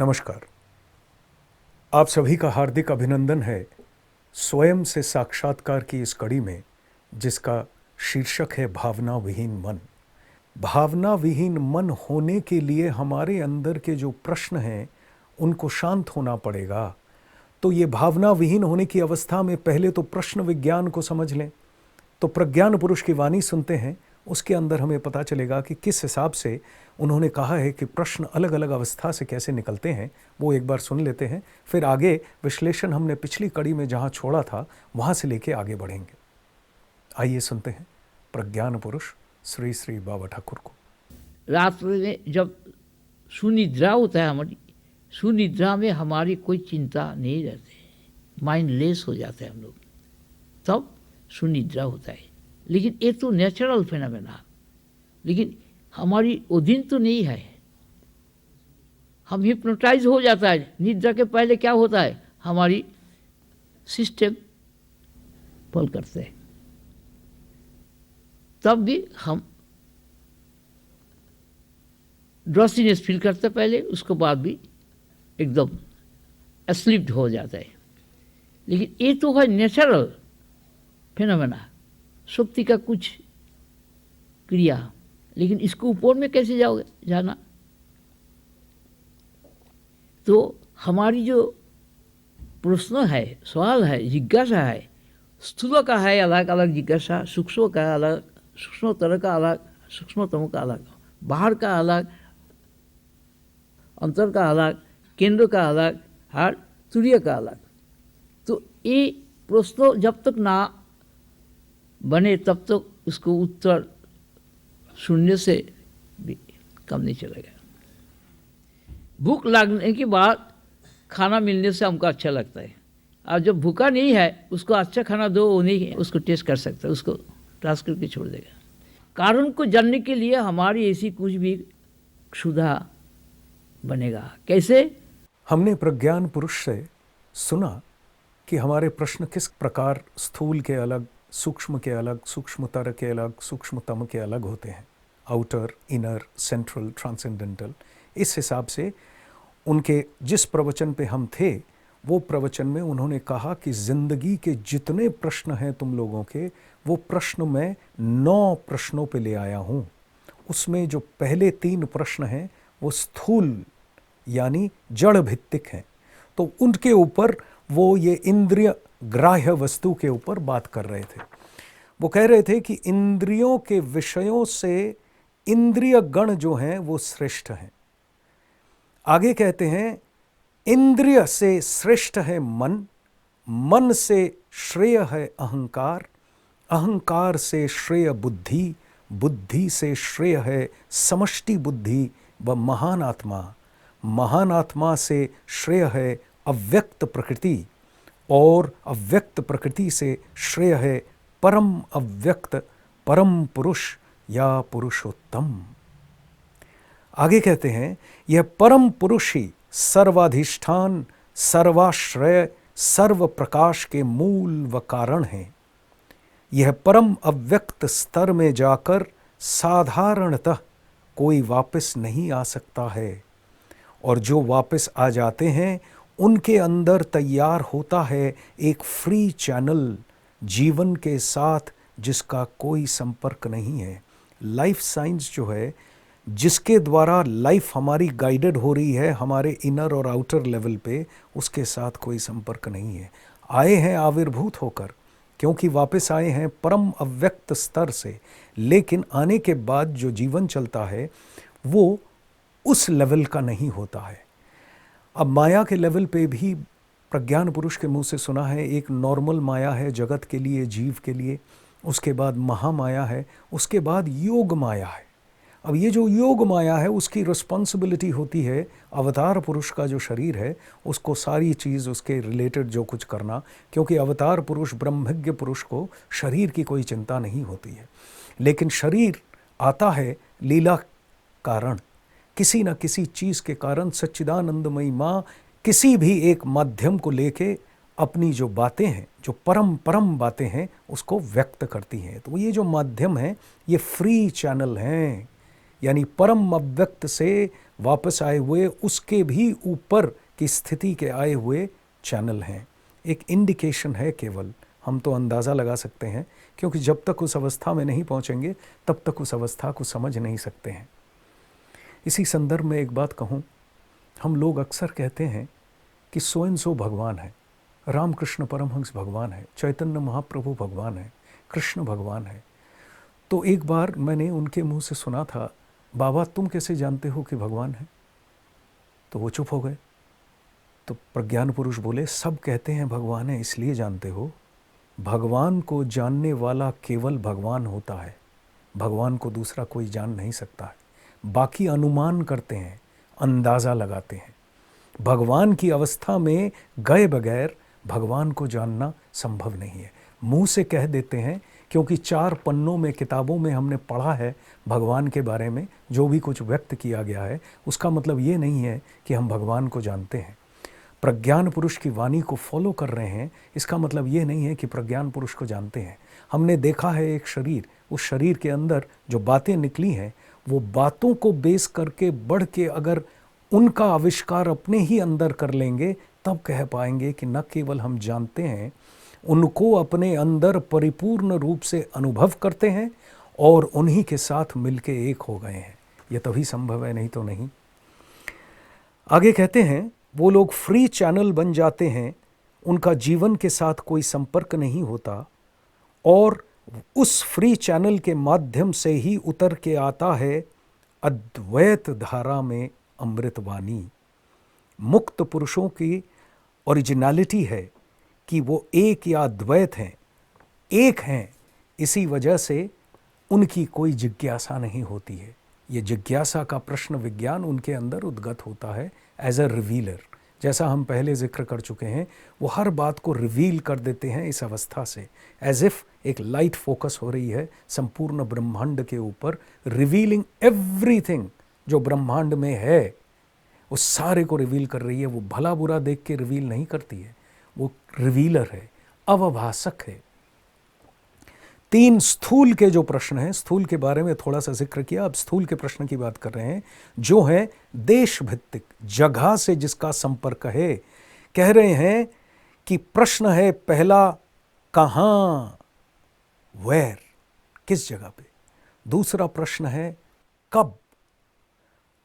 नमस्कार। आप सभी का हार्दिक अभिनंदन है स्वयं से साक्षात्कार की इस कड़ी में, जिसका शीर्षक है भावना विहीन मन। भावना विहीन मन होने के लिए हमारे अंदर के जो प्रश्न हैं उनको शांत होना पड़ेगा। तो ये भावना विहीन होने की अवस्था में पहले तो प्रश्न विज्ञान को समझ लें। तो प्रज्ञान पुरुष की वाणी सुनते हैं, उसके अंदर हमें पता चलेगा कि किस हिसाब से उन्होंने कहा है कि प्रश्न अलग अलग अवस्था से कैसे निकलते हैं। वो एक बार सुन लेते हैं, फिर आगे विश्लेषण हमने पिछली कड़ी में जहाँ छोड़ा था वहाँ से लेके आगे बढ़ेंगे। आइए सुनते हैं प्रज्ञान पुरुष श्री श्री बाबा ठाकुर को। रात में जब सुनिद्रा होता है, हमारी सुनिद्रा में हमारी कोई चिंता नहीं रहती, माइंड लेस हो जाते हैं हम लोग, तब सुनिद्रा होता है। लेकिन ये तो नेचुरल फिनोमेना, लेकिन हमारी वो दिन तो नहीं है। हम हिप्नोटाइज हो जाता है। निद्रा के पहले क्या होता है, हमारी सिस्टम फॉल करते हैं, तब भी हम ड्रॉसीनेस फील करते पहले, उसके बाद भी एकदम अस्लीप्ड हो जाता है। लेकिन ये तो है नेचुरल फिनोमेना, शक्ति का कुछ क्रिया। लेकिन इसको ऊपर में कैसे जाओगे जाना? तो हमारी जो प्रश्न है, सवाल है, जिज्ञासा है, स्थूल का है अलग अलग जिज्ञासा, सूक्ष्म का अलग, सूक्ष्मतर का अलग, सूक्ष्मतम का अलग, बाहर का अलग, अंतर का अलग, केंद्र का अलग, और तुरीय का अलग। तो ये प्रश्न जब तक ना बने तब तक उसको उत्तर सुनने से भी कम नहीं चलेगा। भूख लगने के बाद खाना मिलने से हमको अच्छा लगता है, और जब भूखा नहीं है उसको अच्छा खाना दो, वो नहीं उसको टेस्ट कर सकता, उसको टास्क करके छोड़ देगा। कारण को जानने के लिए हमारी ऐसी कुछ भी क्षुधा बनेगा। कैसे? हमने प्रज्ञान पुरुष से सुना कि हमारे प्रश्न किस प्रकार स्थूल के अलग, सूक्ष्म के अलग, सूक्ष्मतर के अलग, सूक्ष्मतम के अलग होते हैं, आउटर, इनर, सेंट्रल, ट्रांसेंडेंटल। इस हिसाब से उनके जिस प्रवचन पे हम थे वो प्रवचन में उन्होंने कहा कि जिंदगी के जितने प्रश्न हैं तुम लोगों के, वो प्रश्न मैं 9 प्रश्नों पे ले आया हूँ। उसमें जो पहले 3 प्रश्न हैं वो स्थूल यानी जड़ भित्तिक हैं। तो उनके ऊपर वो ये इंद्रिय ग्राह्य वस्तु के ऊपर बात कर रहे थे। वो कह रहे थे कि इंद्रियों के विषयों से इंद्रिय गण जो हैं वो श्रेष्ठ हैं। आगे कहते हैं इंद्रिय से श्रेष्ठ है मन, मन से श्रेय है अहंकार, अहंकार से श्रेय बुद्धि, बुद्धि से श्रेय है समष्टि बुद्धि व महान आत्मा, महान आत्मा से श्रेय है अव्यक्त प्रकृति, और अव्यक्त प्रकृति से श्रेय है परम अव्यक्त परम पुरुष या पुरुषोत्तम। आगे कहते हैं यह परम पुरुष ही सर्वाधिष्ठान, सर्वाश्रय, सर्व प्रकाश के मूल व कारण हैं। यह परम अव्यक्त स्तर में जाकर साधारणतः कोई वापस नहीं आ सकता है, और जो वापस आ जाते हैं उनके अंदर तैयार होता है एक फ्री चैनल जीवन के साथ जिसका कोई संपर्क नहीं है। लाइफ साइंस जो है, जिसके द्वारा लाइफ हमारी गाइडेड हो रही है हमारे इनर और आउटर लेवल पे, उसके साथ कोई संपर्क नहीं है। आए हैं आविर्भूत होकर, क्योंकि वापस आए हैं परम अव्यक्त स्तर से, लेकिन आने के बाद जो जीवन चलता है वो उस लेवल का नहीं होता है। अब माया के लेवल पे भी प्रज्ञान पुरुष के मुंह से सुना है, एक नॉर्मल माया है जगत के लिए, जीव के लिए, उसके बाद महामाया है, उसके बाद योग माया है। अब ये जो योग माया है उसकी रिस्पॉन्सिबिलिटी होती है अवतार पुरुष का जो शरीर है उसको सारी चीज़ उसके रिलेटेड जो कुछ करना, क्योंकि अवतार पुरुष ब्रह्मज्ञ पुरुष को शरीर की कोई चिंता नहीं होती है। लेकिन शरीर आता है लीला कारण, किसी न किसी चीज़ के कारण सच्चिदानंदमयी माँ किसी भी एक माध्यम को लेके अपनी जो बातें हैं, जो परम बातें हैं, उसको व्यक्त करती हैं। तो ये जो माध्यम है ये फ्री चैनल हैं, यानी परम अव्यक्त से वापस आए हुए उसके भी ऊपर की स्थिति के आए हुए चैनल हैं। एक इंडिकेशन है केवल, हम तो अंदाज़ा लगा सकते हैं, क्योंकि जब तक उस अवस्था में नहीं पहुंचेंगे तब तक उस अवस्था को समझ नहीं सकते हैं। इसी संदर्भ में एक बात कहूं, हम लोग अक्सर कहते हैं कि सो एंड सो भगवान है, रामकृष्ण परमहंस भगवान है, चैतन्य महाप्रभु भगवान है, कृष्ण भगवान है। तो एक बार मैंने उनके मुंह से सुना था, बाबा तुम कैसे जानते हो कि भगवान है? तो वो चुप हो गए। तो प्रज्ञान पुरुष बोले, सब कहते हैं भगवान है इसलिए जानते हो, भगवान को जानने वाला केवल भगवान होता है, भगवान को दूसरा कोई जान नहीं सकता है। बाकी अनुमान करते हैं, अंदाज़ा लगाते हैं। भगवान की अवस्था में गए बगैर भगवान को जानना संभव नहीं है। मुंह से कह देते हैं, क्योंकि 4 पन्नों में किताबों में हमने पढ़ा है भगवान के बारे में, जो भी कुछ व्यक्त किया गया है उसका मतलब ये नहीं है कि हम भगवान को जानते हैं। प्रज्ञान पुरुष की वाणी को फॉलो कर रहे हैं, इसका मतलब ये नहीं है कि प्रज्ञान पुरुष को जानते हैं। हमने देखा है एक शरीर, उस शरीर के अंदर जो बातें निकली हैं वो बातों को बेस करके बढ़ के अगर उनका आविष्कार अपने ही अंदर कर लेंगे तब कह पाएंगे कि न केवल हम जानते हैं, उनको अपने अंदर परिपूर्ण रूप से अनुभव करते हैं और उन्हीं के साथ मिलके एक हो गए हैं। यह तभी संभव है, नहीं तो नहीं। आगे कहते हैं, वो लोग फ्री चैनल बन जाते हैं, उनका जीवन के साथ कोई संपर्क नहीं होता और उस फ्री चैनल के माध्यम से ही उतर के आता है अद्वैत धारा में अमृतवाणी। मुक्त पुरुषों की ओरिजिनलिटी है कि वो एक या अद्वैत हैं, एक हैं, इसी वजह से उनकी कोई जिज्ञासा नहीं होती है। ये जिज्ञासा का प्रश्न विज्ञान उनके अंदर उद्गत होता है एज अ रिवीलर। जैसा हम पहले जिक्र कर चुके हैं, वो हर बात को रिवील कर देते हैं इस अवस्था से, एज इफ एक लाइट फोकस हो रही है संपूर्ण ब्रह्मांड के ऊपर, रिवीलिंग एवरीथिंग जो ब्रह्मांड में है, उस सारे को रिवील कर रही है। वो भला बुरा देख के रिवील नहीं करती है, वो रिवीलर है, अवभाषक है। 3 स्थूल के जो प्रश्न हैं, स्थूल के बारे में थोड़ा सा जिक्र किया, अब स्थूल के प्रश्न की बात कर रहे हैं, जो है देश भित्तिक, जगह से जिसका संपर्क है। कह रहे हैं कि प्रश्न है पहला, कहाँ, वेयर, किस जगह पे। दूसरा प्रश्न है कब।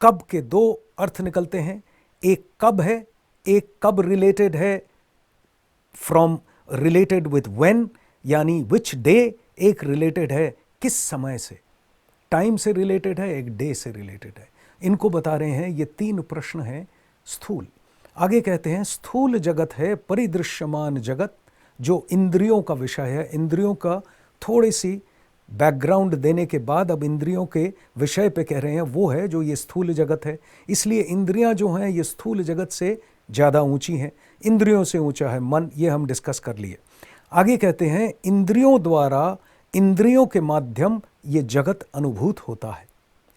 कब के 2 अर्थ निकलते हैं, एक कब है, एक कब रिलेटेड है फ्रॉम रिलेटेड विथ व्हेन, यानी विच डे, एक रिलेटेड है किस समय से, टाइम से रिलेटेड है, एक डे से रिलेटेड है। इनको बता रहे हैं, ये 3 प्रश्न हैं स्थूल। आगे कहते हैं स्थूल जगत है परिदृश्यमान जगत, जो इंद्रियों का विषय है। इंद्रियों का थोड़ी सी बैकग्राउंड देने के बाद अब इंद्रियों के विषय पे कह रहे हैं, वो है जो ये स्थूल जगत है। इसलिए इंद्रियां जो हैं ये स्थूल जगत से ज़्यादा ऊंची हैं, इंद्रियों से ऊंचा है मन, ये हम डिस्कस कर लिए। आगे कहते हैं इंद्रियों द्वारा, इंद्रियों के माध्यम ये जगत अनुभूत होता है।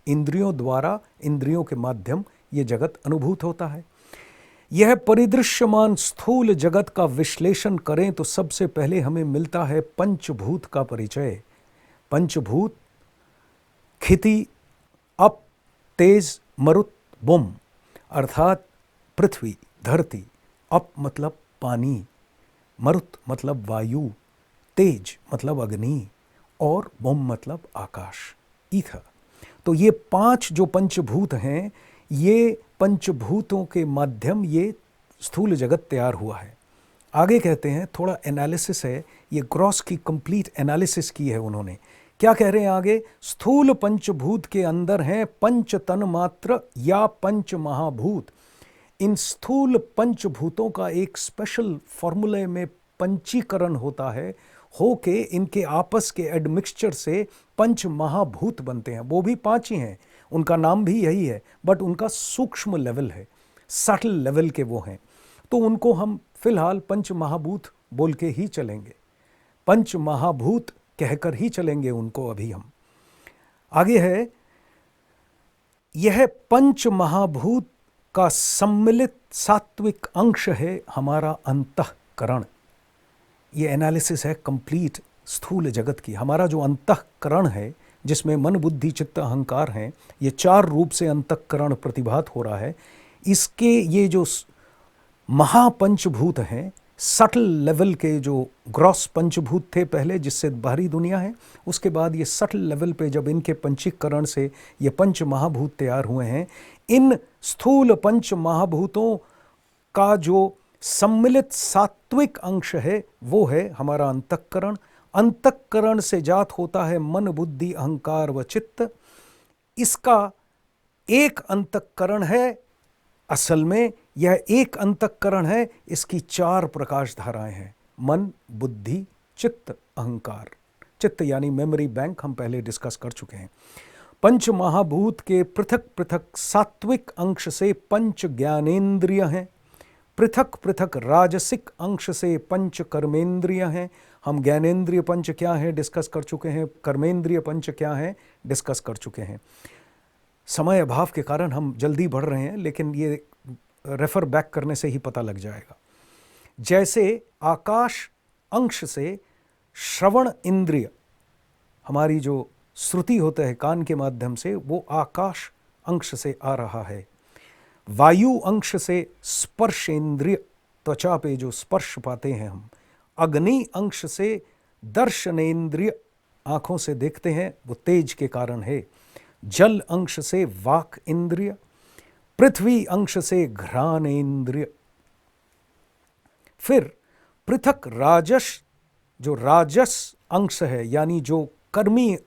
इंद्रियों द्वारा, इंद्रियों के माध्यम ये जगत अनुभूत होता है। यह परिदृश्यमान स्थूल जगत का विश्लेषण करें तो सबसे पहले हमें मिलता है पंचभूत का परिचय। पंचभूत खिति, अप, तेज, मरुत, बुम, अर्थात पृथ्वी, धरती। अप मतलब पानी, मरुत मतलब वायु, तेज मतलब अग्नि और बुम मतलब आकाश, ईथर। तो ये 5 जो पंचभूत हैं, ये पंचभूतों के माध्यम ये स्थूल जगत तैयार हुआ है। आगे कहते हैं, थोड़ा एनालिसिस है, ये ग्रॉस की कंप्लीट एनालिसिस की है उन्होंने। क्या कह रहे हैं आगे, स्थूल पंचभूत के अंदर हैं पंच तन मात्र या पंच महाभूत। इन स्थूल पंचभूतों का एक स्पेशल फॉर्मूले में पंचीकरण होता है, होके इनके आपस के एडमिक्सचर से पंच महाभूत बनते हैं। वो भी 5 ही हैं, उनका नाम भी यही है, बट उनका सूक्ष्म लेवल है, सटल लेवल के वो हैं। तो उनको हम फिलहाल पंच महाभूत बोल के ही चलेंगे, पंच महाभूत कहकर ही चलेंगे उनको अभी हम। आगे है, यह पंच महाभूत का सम्मिलित सात्विक अंश है हमारा अंतःकरण। ये एनालिसिस है कंप्लीट स्थूल जगत की। हमारा जो अंतःकरण है जिसमें मन बुद्धि चित्त अहंकार हैं, ये 4 रूप से अंतःकरण प्रतिभात हो रहा है। इसके ये जो महापंचभूत हैं, सटल लेवल के जो ग्रॉस पंचभूत थे पहले, जिससे बाहरी दुनिया है, उसके बाद ये सटल लेवल पे जब इनके पंचीकरण से ये पंच महाभूत तैयार हुए हैं, इन स्थूल पंच महाभूतों का जो सम्मिलित सात्विक अंश है वो है हमारा अंतःकरण। अंतःकरण से जात होता है मन बुद्धि अहंकार व चित्त। इसका एक अंतःकरण है, असल में यह एक अंतःकरण है, इसकी 4 प्रकाश धाराएं हैं, मन बुद्धि चित्त अहंकार। चित्त यानी मेमोरी बैंक हम पहले डिस्कस कर चुके हैं। पंच महाभूत के पृथक पृथक सात्विक अंश से पंच ज्ञानेंद्रिय हैं, पृथक पृथक राजसिक अंश से पंच कर्मेंद्रिय हैं। हम ज्ञानेंद्रिय पंच क्या हैं डिस्कस कर चुके हैं, कर्मेंद्रिय पंच क्या हैं डिस्कस कर चुके हैं। समय अभाव के कारण हम जल्दी बढ़ रहे हैं, लेकिन ये रेफर बैक करने से ही पता लग जाएगा। जैसे आकाश अंश से श्रवण इंद्रिय, हमारी जो श्रुति होता है कान के माध्यम से, वो आकाश अंश से आ रहा है। वायु अंश से स्पर्शेंद्रिय, त्वचा पे जो स्पर्श पाते हैं हम। अग्नि अंश से दर्शनेंद्रिय, आंखों से देखते हैं, वो तेज के कारण है। जल अंश से वाक इंद्रिय, पृथ्वी अंश से घ्राणेंद्रिय। फिर पृथक राजस, जो राजस अंश है यानी जो कर्मी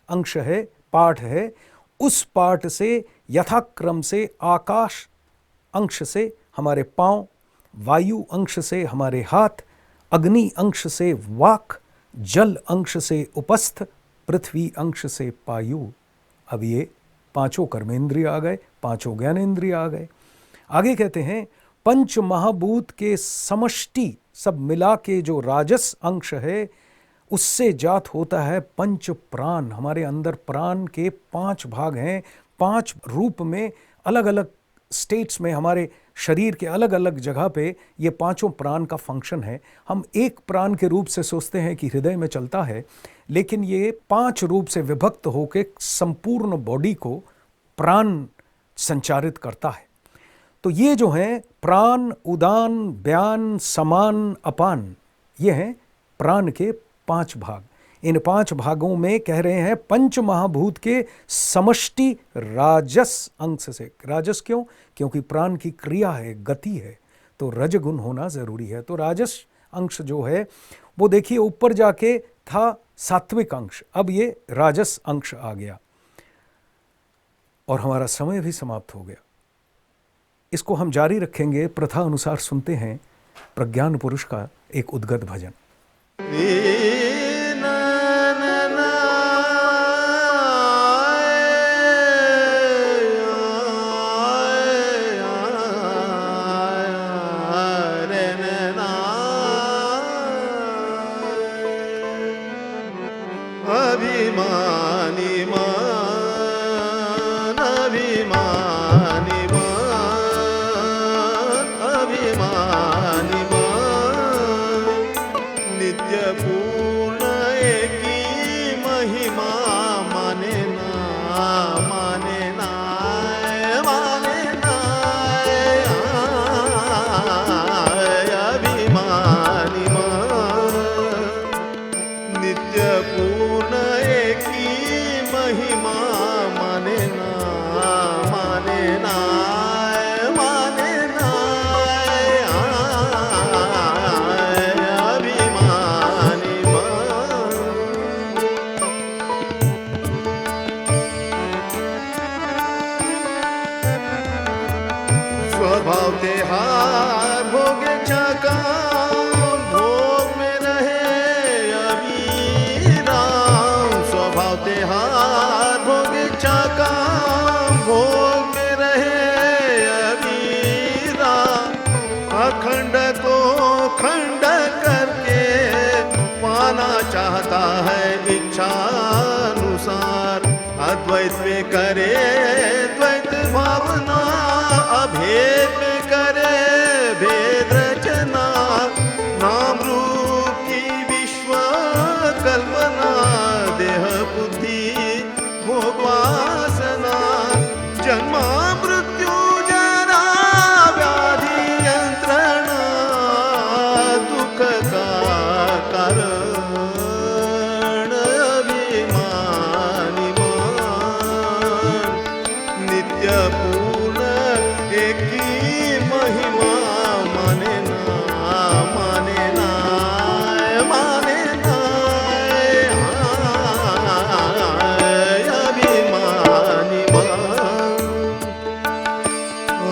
अंश है, पाठ है, उस पाठ से यथाक्रम से आकाश अंश से हमारे पांव, वायु अंश से हमारे हाथ, अग्नि अंश से वाक, जल अंश से उपस्थ, पृथ्वी अंश से पायु। अब ये 5 कर्मेंद्रिय आ गए, 5 ज्ञानेंद्रिय आ गए। आगे कहते हैं पंच महाभूत के समष्टि सब मिला के जो राजस अंश है, उससे जात होता है पंच प्राण। हमारे अंदर प्राण के 5 भाग हैं, 5 रूप में, अलग अलग स्टेट्स में, हमारे शरीर के अलग अलग जगह पे ये 5 प्राण का फंक्शन है। हम एक प्राण के रूप से सोचते हैं कि हृदय में चलता है, लेकिन ये 5 रूप से विभक्त होकर संपूर्ण बॉडी को प्राण संचारित करता है। तो ये जो हैं प्राण, उदान, व्यान, समान, अपान, ये हैं प्राण के 5 भाग। इन 5 भागों में कह रहे हैं पंच महाभूत के समष्टि राजस अंश से। राजस क्यों? क्योंकि प्राण की क्रिया है, गति है, तो रजगुण होना जरूरी है। तो राजस अंश जो है वो देखिए ऊपर जाके था सात्विक अंश, अब ये राजस अंश आ गया और हमारा समय भी समाप्त हो गया। इसको हम जारी रखेंगे, प्रथा अनुसार सुनते हैं प्रज्ञान पुरुष का एक उद्गत भजन। अभिमानी मान, अभिमानी मान, अभिमानी मान, नित्य पूर्ण एकी महिमा माने ना, माने ना, माने ना, अभिमानी मान, नित्य पूर्ण एकी महिमा माने ना, माने ना, माने ना, अभिमानी मान। स्वभाव तेहार भोगे छका, भोग में रहे अभिराम। स्वभाव तेहार भोगे छका, भोग में रहे अभिराम। अखंड को खंड करके पाना चाहता है इच्छानुसार। अद्वैत में करे द्वैत भावना, अभेद में करे भेद रचना। नाम रूप की विश्व कल्पना, देह बुद्धि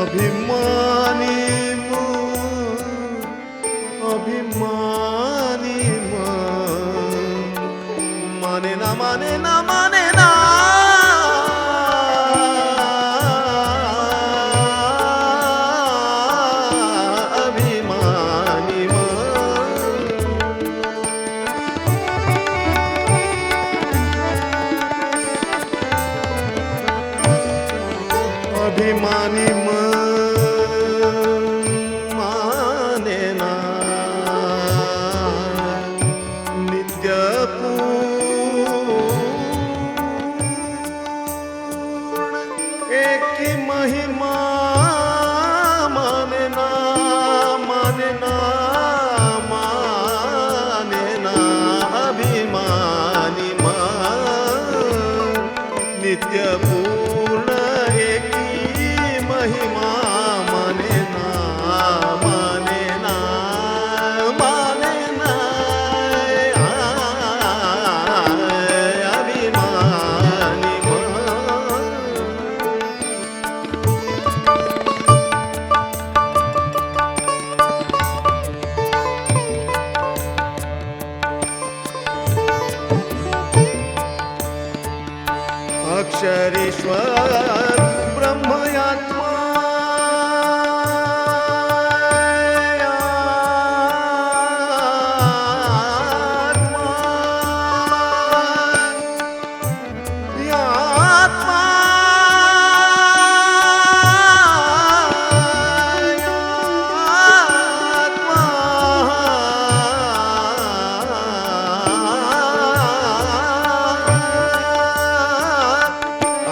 अभिमानी अभिमानी माने ना माने ना माने ना अभिमानी अभिमानी माने ना नित्य पूर्ण एक महिमा माने ना माने ना माने ना अभिमानी नित्य पूर्ण एकी महिमा माने ना माने ना माने ना अभिमानी अक्षरेश्वर ब्रह्मयात्मा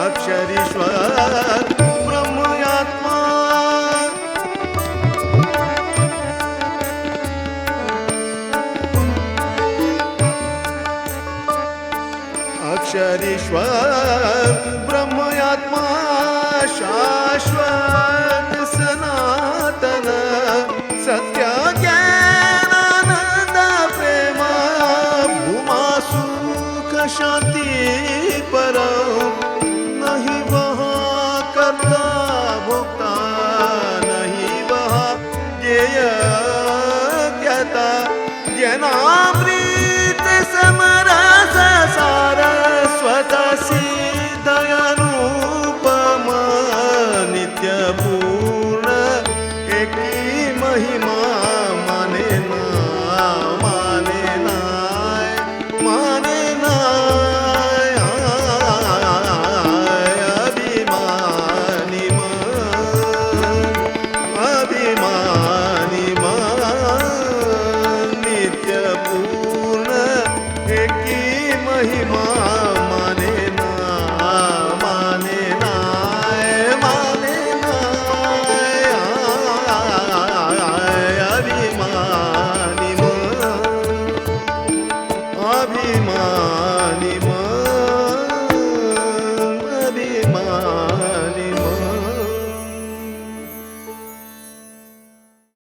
अक्षरेश्वर ब्रह्मयात्मा अक्षरेश्वर ब्रह्मयात्मा शाश्वत सनातन सत्य ज्ञानानंद प्रेम भूमा सुख शांति परम नहीं वहाँ करता भोक्ता नहीं वहाँ ज्ञेय ज्ञाता ज्ञानामृत समरस सारस्वत सिद्ध अनुपम नित्य पूर्ण एकी महिमा माने ना